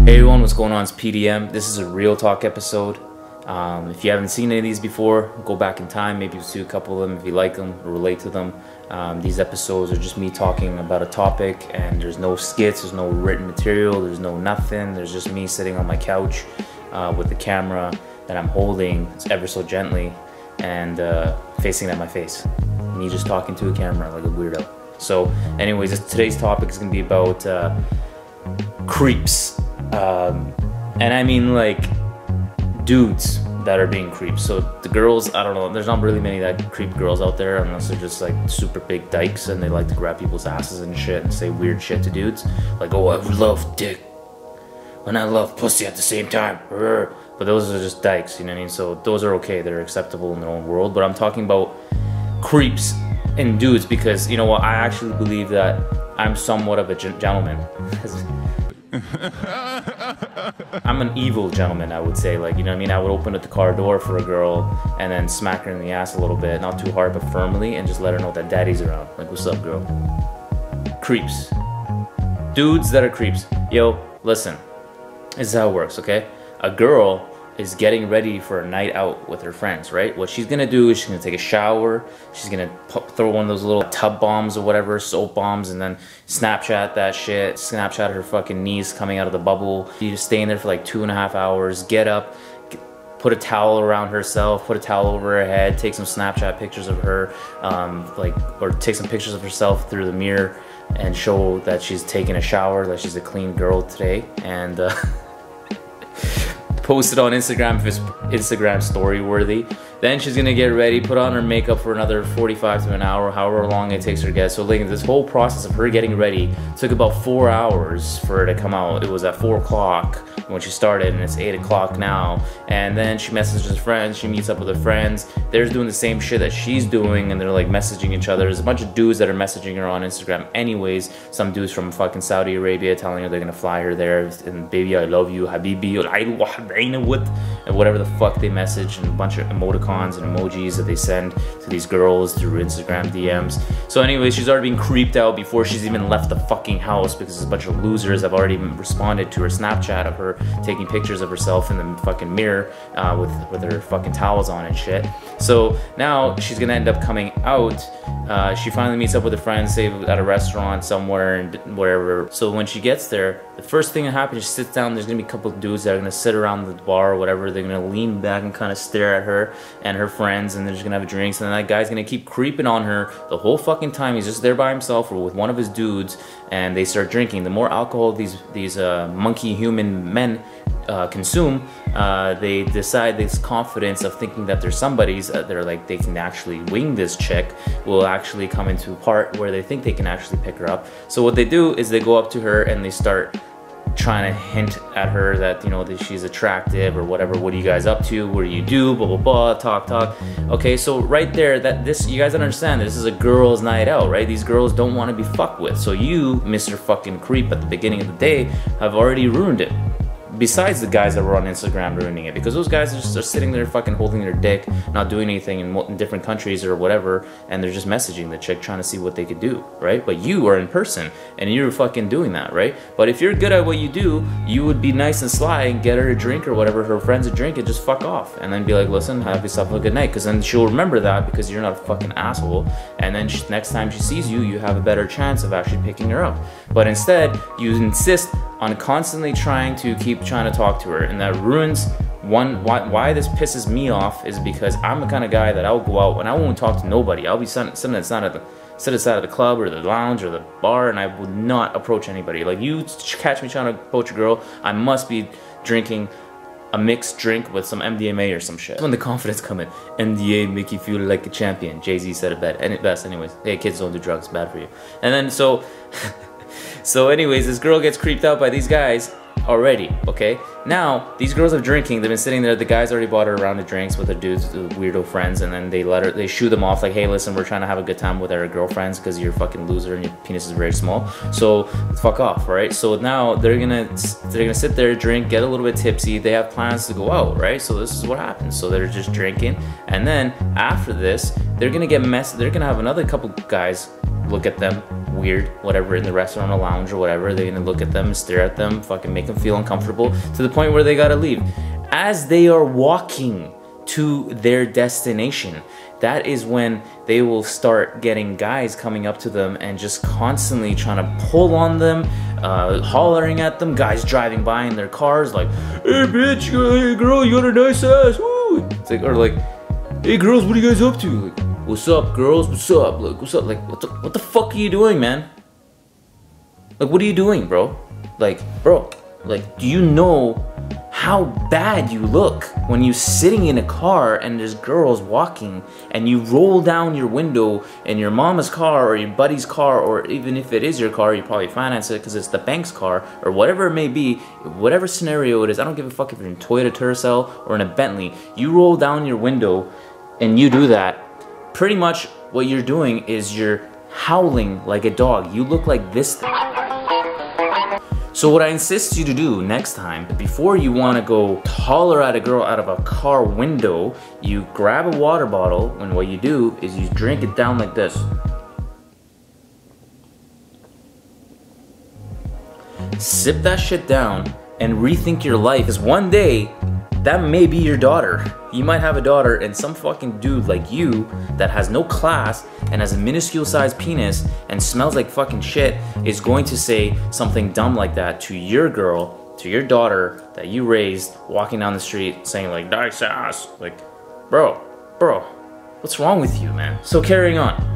Hey everyone, what's going on? It's PDM. This is a real talk episode. If you haven't seen any of these before, go back in time, maybe see a couple of them if you like them or relate to them. These episodes are just me talking about a topic, and there's no skits, there's no written material, there's no nothing. There's just me sitting on my couch with the camera that I'm holding ever so gently and facing at my face. Me just talking to a camera like a weirdo. So anyways, today's topic is going to be about creeps. And I mean like dudes that are being creeps. So the girls, I don't know, there's not really many that creep girls out there unless they're just like super big dykes and they like to grab people's asses and shit and say weird shit to dudes. Like, oh, I love dick and I love pussy at the same time. But those are just dykes, you know what I mean? So those are okay, they're acceptable in their own world. But I'm talking about creeps and dudes because, you know what, I actually believe that I'm somewhat of a gentleman. I'm an evil gentleman, I would say. Like, you know what I mean? I would open up the car door for a girl and then smack her in the ass a little bit, not too hard but firmly, and just let her know that daddy's around. Like, what's up, girl? Creeps. Dudes that are creeps. Yo, listen. This is how it works, okay? A girl is getting ready for a night out with her friends, right? What she's gonna do is she's gonna take a shower, she's gonna throw one of those little tub bombs or whatever, soap bombs, and then Snapchat that shit, Snapchat her fucking knees coming out of the bubble. You just stay in there for like 2.5 hours, get up, put a towel around herself, put a towel over her head, take some Snapchat pictures of her, or take some pictures of herself through the mirror and show that she's taking a shower, that she's a clean girl today, and post it on Instagram if it's Instagram story worthy. Then she's gonna get ready, put on her makeup for another 45 to an hour, however long it takes her to get. So like this whole process of her getting ready took about 4 hours for her to come out. It was at 4 o'clock when she started and it's 8 o'clock now. And then she messages her friends, she meets up with her friends. They're doing the same shit that she's doing and they're like messaging each other. There's a bunch of dudes that are messaging her on Instagram anyways. Some dudes from fucking Saudi Arabia telling her they're gonna fly her there and baby I love you, habibi, and whatever the fuck they message, and a bunch of emoticons and emojis that they send to these girls through Instagram DMs. So anyways, she's already been creeped out before she's even left the fucking house because there's a bunch of losers have already responded to her Snapchat of her taking pictures of herself in the fucking mirror with her fucking towels on and shit. So now she's gonna end up coming out. She finally meets up with her friends, say at a restaurant somewhere and wherever. So when she gets there, the first thing that happens, she sits down, there's gonna be a couple of dudes that are gonna sit around the bar or whatever. They're gonna lean back and kind of stare at her and her friends, and they're just gonna have drinks, and then that guy's gonna keep creeping on her the whole fucking time. He's just there by himself or with one of his dudes, and they start drinking. The more alcohol these monkey human men consume, they decide this confidence of thinking that they're somebody's, they're like they can actually wing this chick, will actually come into a part where they think they can actually pick her up. So what they do is they go up to her and they start trying to hint at her that, you know, that she's attractive or whatever. What are you guys up to? What do you do? Blah blah blah. Talk. Okay, so right there, you guys understand this is a girls' night out, right? These girls don't want to be fucked with. So you, Mr. Fucking Creep, at the beginning of the day, have already ruined it. Besides the guys that were on Instagram ruining it, because those guys are just sitting there fucking holding their dick, not doing anything in different countries or whatever, and they're just messaging the chick trying to see what they could do, right? But you are in person and you're fucking doing that, right? But if you're good at what you do, you would be nice and sly and get her a drink or whatever, her friends a drink, and just fuck off, and then be like, listen, have yourself a good night, because then she'll remember that because you're not a fucking asshole, and then next time she sees you, you have a better chance of actually picking her up. But instead, you insist on constantly trying to talk to her, and that ruins why this pisses me off is because I'm the kind of guy that I'll go out and I won't talk to nobody. I'll be sitting aside of the club or the lounge or the bar, and I will not approach anybody. Like, you catch me trying to approach a girl, I must be drinking a mixed drink with some MDMA or some shit. When the confidence come in, MDA make you feel like a champion. Jay-Z said it best anyways. Hey, kids, don't do drugs, bad for you. And then so anyways, this girl gets creeped out by these guys already, okay? Now, these girls are drinking, they've been sitting there, the guys already bought her a round of drinks with their dudes, the weirdo friends, and then they shoo them off like, hey, listen, we're trying to have a good time with our girlfriends because you're a fucking loser and your penis is very small, so fuck off, right? So now they're gonna sit there, drink, get a little bit tipsy, they have plans to go out, right? So this is what happens. So they're just drinking, and then after this, they're gonna have another couple guys look at them weird, whatever, in the restaurant or lounge or whatever. They're gonna look at them, stare at them, fucking make them feel uncomfortable to the point where they gotta leave. As they are walking to their destination, that is when they will start getting guys coming up to them and just constantly trying to pull on them, hollering at them, guys driving by in their cars like, hey bitch, hey girl, you got a nice ass, woo! It's like, or like, hey girls, what are you guys up to? Like, what's up girls, what's up? Like, what's up? Like, what the fuck are you doing, man? Like, what are you doing, bro? Like, bro, like, do you know how bad you look when you're sitting in a car and there's girls walking and you roll down your window in your mama's car or your buddy's car, or even if it is your car, you probably finance it because it's the bank's car or whatever it may be, whatever scenario it is. I don't give a fuck if you're in Toyota Tercel or in a Bentley. You roll down your window and you do that, pretty much what you're doing is you're howling like a dog. You look like this. So what I insist you to do next time, before you want to go holler at a girl out of a car window, you grab a water bottle, and what you do is you drink it down like this. Sip that shit down and rethink your life, because one day, that may be your daughter. You might have a daughter and some fucking dude like you that has no class and has a minuscule sized penis and smells like fucking shit is going to say something dumb like that to your girl, to your daughter that you raised, walking down the street saying like, nice ass. Like, bro, what's wrong with you, man? So carrying on.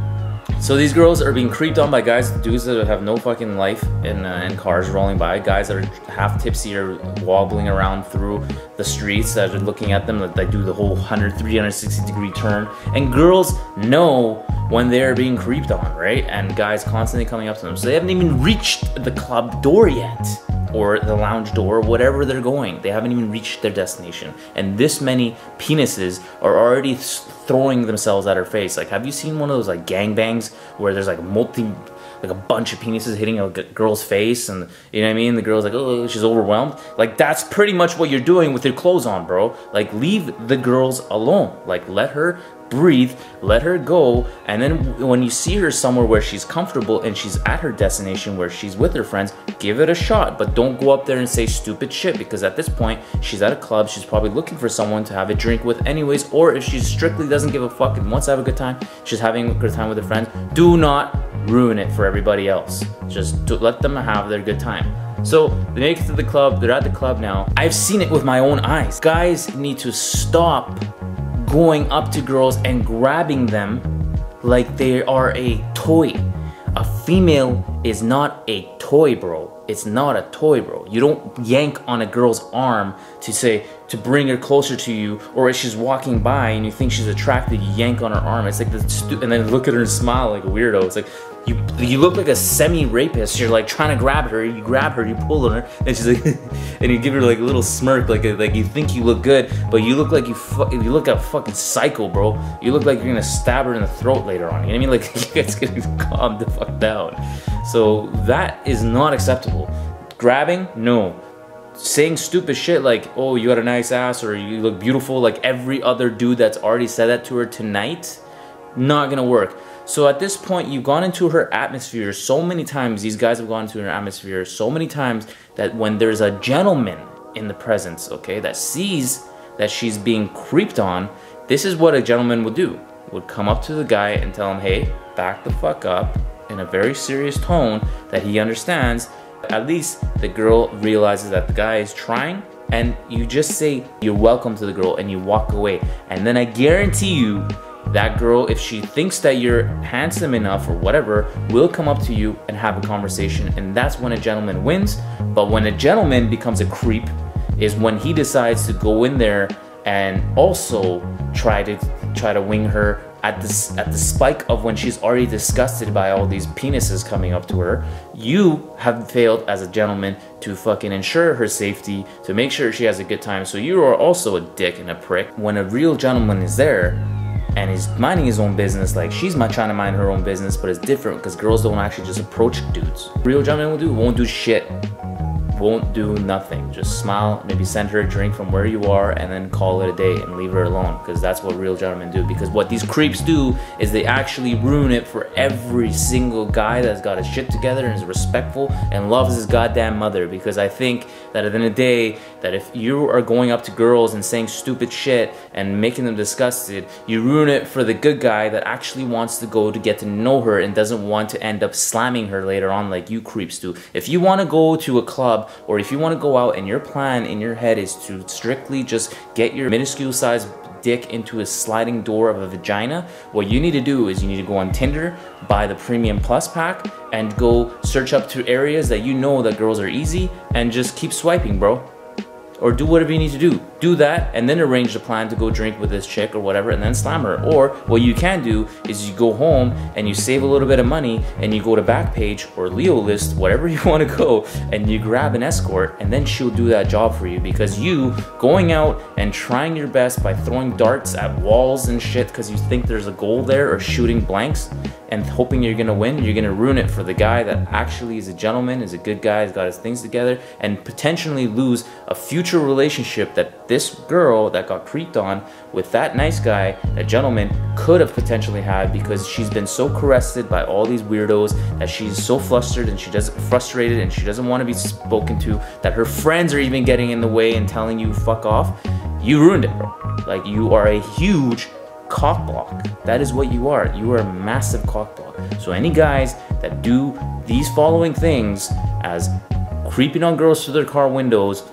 So these girls are being creeped on by guys, dudes that have no fucking life in cars rolling by, guys that are half tipsy or wobbling around through the streets that are looking at them, that they do the whole 360 degree turn. And girls know when they're being creeped on, right? And guys constantly coming up to them. So they haven't even reached the club door yet, or the lounge door, whatever they're going. They haven't even reached their destination. And this many penises are already throwing themselves at her face. Like, have you seen one of those like gangbangs where there's like a bunch of penises hitting a girl's face, and you know what I mean? The girl's like, oh, she's overwhelmed. Like, that's pretty much what you're doing with your clothes on, bro. Like, leave the girls alone. Like, let her breathe, let her go, and then when you see her somewhere where she's comfortable and she's at her destination where she's with her friends, give it a shot. But don't go up there and say stupid shit, because at this point she's at a club, she's probably looking for someone to have a drink with anyways, or if she strictly doesn't give a fuck and wants to have a good time, she's having a good time with her friends, do not ruin it for everybody else. Just let them have their good time. So they make it to the club, they're at the club now. I've seen it with my own eyes. Guys need to stop going up to girls and grabbing them like they are a toy. A female is not a toy, bro. It's not a toy, bro. You don't yank on a girl's arm to bring her closer to you, or if she's walking by and you think she's attractive, you yank on her arm. It's like and then look at her and smile like a weirdo. It's like, you look like a semi-rapist. You're like trying to grab her, you grab her, you pull on her, and she's like, and you give her like a little smirk, like you think you look good, but you look like you look like a fucking psycho, bro. You look like you're gonna stab her in the throat later on. You know what I mean? Like, you guys gotta calm the fuck down. So that is not acceptable. Grabbing, no. Saying stupid shit like, oh, you got a nice ass, or you look beautiful, like every other dude that's already said that to her tonight, not gonna work. So at this point, you've gone into her atmosphere so many times, these guys have gone into her atmosphere so many times, that when there's a gentleman in the presence, okay, that sees that she's being creeped on, this is what a gentleman would do. Would come up to the guy and tell him, hey, back the fuck up, in a very serious tone that he understands. At least the girl realizes that the guy is trying, and you just say you're welcome to the girl and you walk away. And then I guarantee you, that girl, if she thinks that you're handsome enough or whatever, will come up to you and have a conversation, and that's when a gentleman wins. But when a gentleman becomes a creep is when he decides to go in there and also try to wing her at the spike of when she's already disgusted by all these penises coming up to her. You have failed as a gentleman to fucking ensure her safety, to make sure she has a good time. So you are also a dick and a prick. When a real gentleman is there and he's minding his own business, like she's not trying to mind her own business, but it's different because girls don't actually just approach dudes. Real gentleman won't do shit. won't do nothing. Just smile, maybe send her a drink from where you are, and then call it a day and leave her alone, because that's what real gentlemen do. Because what these creeps do is they actually ruin it for every single guy that's got his shit together and is respectful and loves his goddamn mother. Because I think that at the end of the day, that if you are going up to girls and saying stupid shit and making them disgusted, you ruin it for the good guy that actually wants to go to get to know her and doesn't want to end up slamming her later on like you creeps do. If you want to go to a club, or if you want to go out and your plan in your head is to strictly just get your minuscule size dick into a sliding door of a vagina, what you need to do is you need to go on Tinder, buy the Premium Plus pack, and go search up to areas that you know that girls are easy, and just keep swiping, bro. Or do whatever you need to do. Do that, and then arrange the plan to go drink with this chick or whatever, and then slam her. Or what you can do is you go home and you save a little bit of money and you go to Backpage or Leo List, whatever you want to go, and you grab an escort, and then she'll do that job for you. Because you going out and trying your best by throwing darts at walls and shit because you think there's a goal there, or shooting blanks and hoping you're gonna win, you're gonna ruin it for the guy that actually is a gentleman, is a good guy, has got his things together, and potentially lose a future relationship that this girl that got creeped on with that nice guy, that gentleman, could have potentially had, because she's been so caressed by all these weirdos that she's so frustrated and she doesn't want to be spoken to, that her friends are even getting in the way and telling you fuck off. You ruined it, bro. Like, you are a huge cock block. That is what you are. You are a massive cock block. So any guys that do these following things, as creeping on girls through their car windows,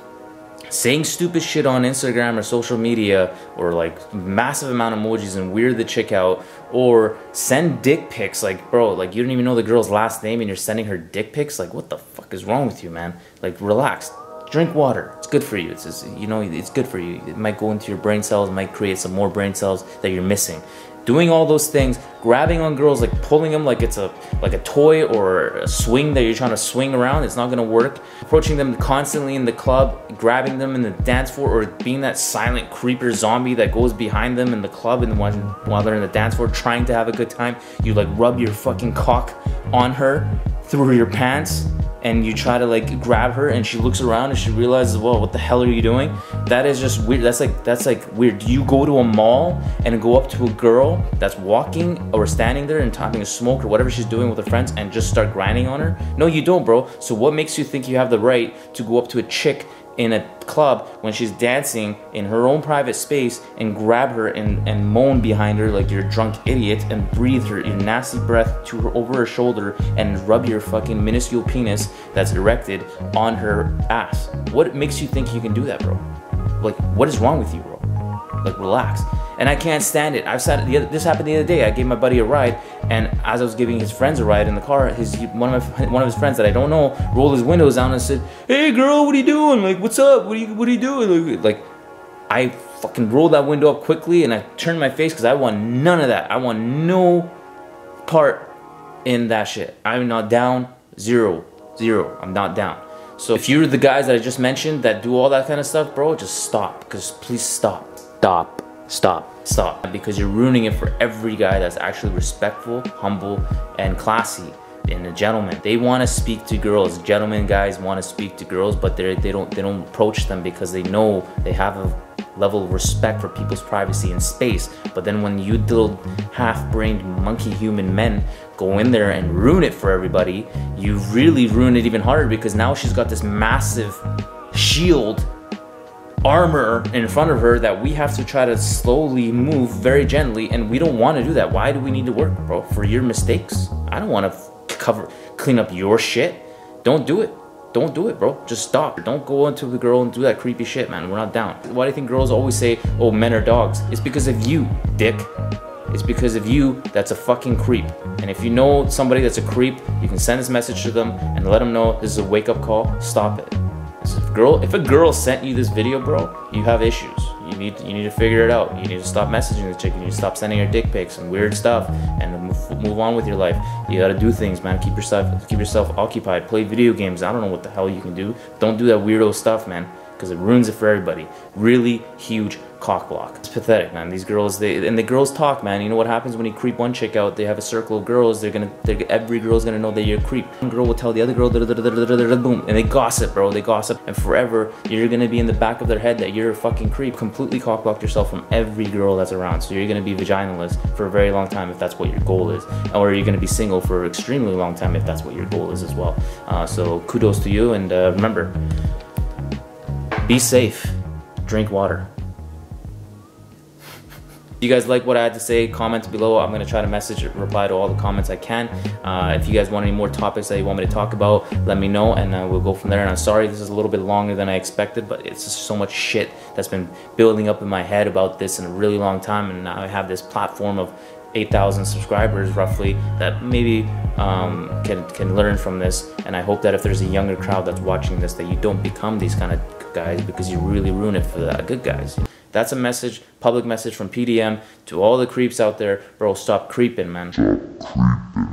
saying stupid shit on Instagram or social media, or like massive amount of emojis and weird the chick out, or send dick pics, like, bro, like, you don't even know the girl's last name and you're sending her dick pics. Like, what the fuck is wrong with you, man? Like, relax. Drink water. It's good for you. It's just, you know, it's good for you. It might go into your brain cells, it might create some more brain cells that you're missing. Doing all those things, grabbing on girls, like pulling them like it's a toy or a swing that you're trying to swing around, it's not gonna work. Approaching them constantly in the club, grabbing them in the dance floor, or being that silent creeper zombie that goes behind them in the club and while they're in the dance floor trying to have a good time, you like rub your fucking cock on her through your pants, and you try to like grab her, and she looks around and she realizes, well, what the hell are you doing? That is just weird. That's like weird. Do you go to a mall and go up to a girl that's walking or standing there and having a smoke or whatever she's doing with her friends and just start grinding on her? No, you don't, bro. So what makes you think you have the right to go up to a chick in a club when she's dancing in her own private space and grab her and moan behind her like you're a drunk idiot, and breathe your nasty breath to her over her shoulder and rub your fucking minuscule penis that's erected on her ass? What makes you think you can do that, bro? Like, what is wrong with you, bro? Like, relax. And I can't stand it. This happened the other day. I gave my buddy a ride, and as I was giving his friends a ride in the car, one of his friends that I don't know rolled his windows down and said, "Hey girl, what are you doing? Like, what's up? What are you doing?" Like, I fucking rolled that window up quickly and I turned my face, because I want none of that. I want no part in that shit. I'm not down. Zero. I'm not down. So if you're the guys that I just mentioned that do all that kind of stuff, bro, just stop. Because please stop. Stop. Because you're ruining it for every guy that's actually respectful, humble, and classy, and a gentleman. They want to speak to girls. Gentlemen guys want to speak to girls, but they don't approach them because they know they have a level of respect for people's privacy and space. But then when you little half-brained monkey human men go in there and ruin it for everybody, you really ruin it even harder, because now she's got this massive shield armor in front of her that we have to try to slowly move very gently, and we don't want to do that. Why do we need to work, bro? For your mistakes? I don't want to clean up your shit. Don't do it. Don't do it, bro. Just stop. Don't go into the girl and do that creepy shit, man. We're not down. Why do you think girls always say, oh, men are dogs? It's because of you, dick. It's because of you that's a fucking creep. And if you know somebody that's a creep, you can send this message to them and let them know this is a wake-up call. Stop it. If a girl sent you this video, bro, you have issues. You need to figure it out. You need to stop messaging the chick. You need to stop sending her dick pics and weird stuff, and move on with your life. You gotta do things, man. Keep yourself occupied. Play video games. I don't know what the hell you can do. Don't do that weirdo stuff, man. because it ruins it for everybody. Really huge cock block. It's pathetic, man. These girls, the girls talk, man. You know what happens when you creep one chick out? They have a circle of girls. Every girl's gonna know that you're a creep. One girl will tell the other girl, boom, and they gossip, bro. They gossip, and forever you're gonna be in the back of their head that you're a fucking creep. Completely cock blocked yourself from every girl that's around. So you're gonna be vaginalist for a very long time if that's what your goal is, or you're gonna be single for an extremely long time if that's what your goal is as well. So kudos to you, and remember, be safe. Drink water. If you guys like what I had to say, comment below. I'm going to try to reply to all the comments I can. If you guys want any more topics that you want me to talk about, let me know, and we'll go from there. And I'm sorry this is a little bit longer than I expected, but it's just so much shit that's been building up in my head about this in a really long time, and now I have this platform of 8,000 subscribers roughly that maybe can learn from this. And I hope that if there's a younger crowd that's watching this, that you don't become these kind of guys, because you really ruin it for the good guys. That's a message, public message from PDM to all the creeps out there. Bro, stop creeping, man. Stop creeping.